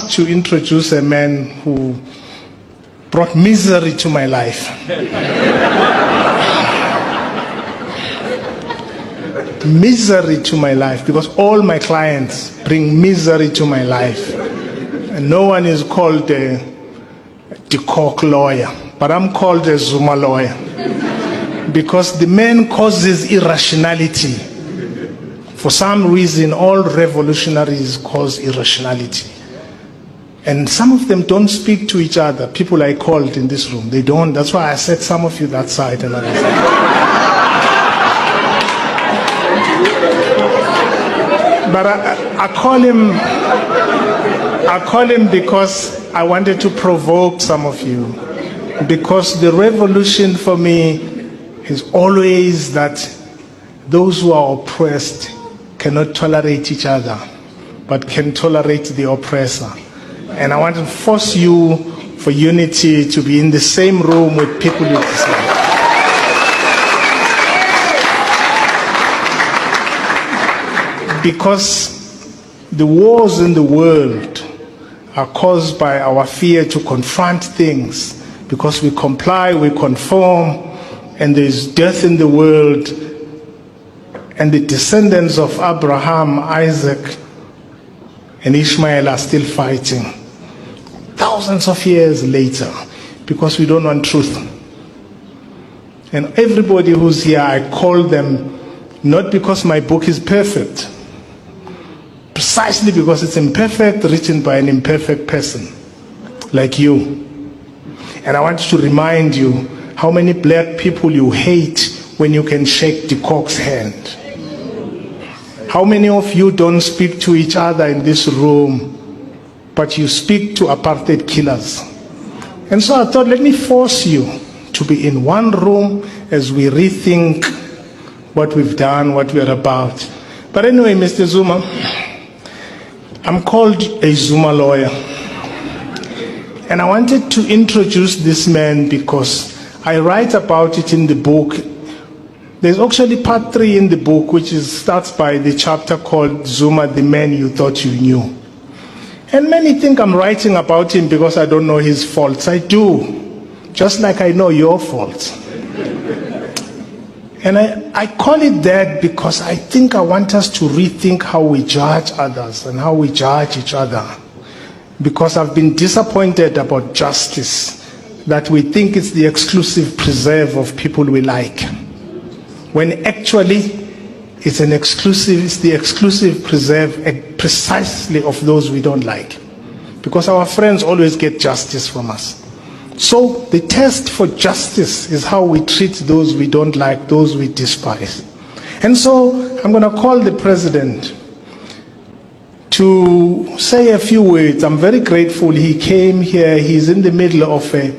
to introduce a man who brought misery to my life. Misery to my life, because all my clients bring misery to my life. And no one is called a Cock lawyer, but I'm called a Zuma lawyer. Because the man causes irrationality. For some reason, all revolutionaries cause irrationality. And some of them don't speak to each other. People I called in this room, they don't. That's why I said some of you that side and other side. But I call him because I wanted to provoke some of you. Because the revolution for me is always that those who are oppressed cannot tolerate each other, but can tolerate the oppressor. And I want to force you for unity to be in the same room with people you dislike. Because the wars in the world are caused by our fear to confront things. Because we comply, we conform, and there is death in the world, and the descendants of Abraham, Isaac, and Ishmael are still fighting. Thousands of years later, because we don't want truth. And everybody who's here, I call them not because my book is perfect, precisely because it's imperfect, written by an imperfect person like you. And I want to remind you how many black people you hate when you can shake the Cock's hand. How many of you don't speak to each other in this room, but you speak to apartheid killers? And so I thought, let me force you to be in one room as we rethink what we've done, what we're about. But anyway, Mr. Zuma, I'm called a Zuma lawyer. And I wanted to introduce this man because I write about it in the book. There's actually part 3 in the book, which starts by the chapter called Zuma, the Man You Thought You Knew. And many think I'm writing about him because I don't know his faults. I do, just like I know your faults. And I call it that because I think I want us to rethink how we judge others and how we judge each other. Because I've been disappointed about justice, that we think it's the exclusive preserve of people we like, when actually it's the exclusive preserve precisely of those we don't like. Because our friends always get justice from us. So the test for justice is how we treat those we don't like, those we despise. And so I'm going to call the president to say a few words. I'm very grateful he came here. He's in the middle of a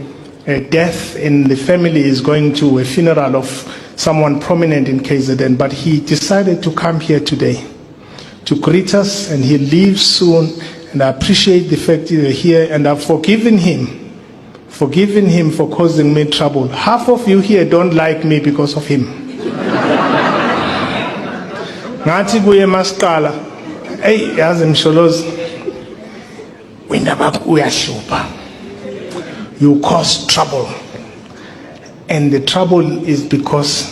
death in the family. Is going to a funeral of someone prominent in KZN, but he decided to come here today to greet us, and he leaves soon. And I appreciate the fact that you're here, and I've forgiven him for causing me trouble. Half of you here don't like me because of him. Ngathi kuye masqala, hey, yazi msholozi, wena baba uyashupa. You cause trouble. And the trouble is because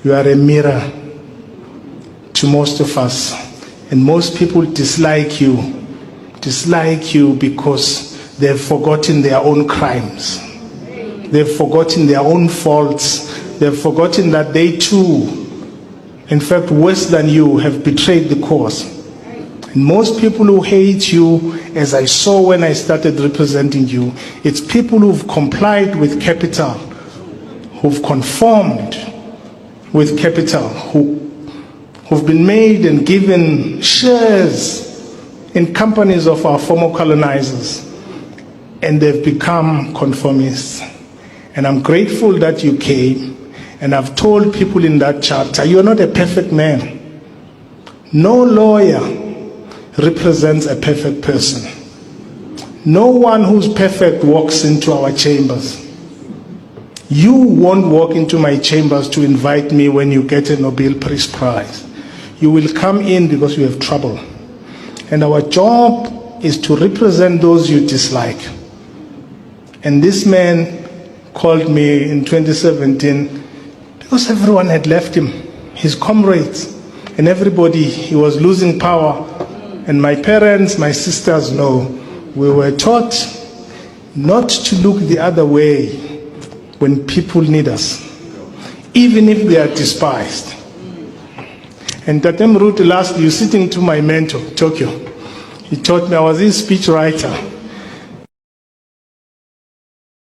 you are a mirror to most of us. And most people dislike you because they've forgotten their own crimes. They've forgotten their own faults. They've forgotten that they too, in fact, worse than you, have betrayed the cause. And most people who hate you, as I saw when I started representing you, it's people who've complied with capital, who've conformed with capital, who've been made and given shares in companies of our former colonizers, and they've become conformists. And I'm grateful that you came, and I've told people in that chapter, you're not a perfect man. No lawyer represents a perfect person. No one who's perfect walks into our chambers. You won't walk into my chambers to invite me when you get a Nobel Peace Prize. You will come in because you have trouble. And our job is to represent those you dislike. And this man called me in 2017 because everyone had left him, his comrades, and everybody, he was losing power. And my parents, my sisters know, we were taught not to look the other way when people need us, even if they are despised. And Tatem Ruth, lastly, sitting to my mentor, Tokyo, he taught me, I was his speech writer.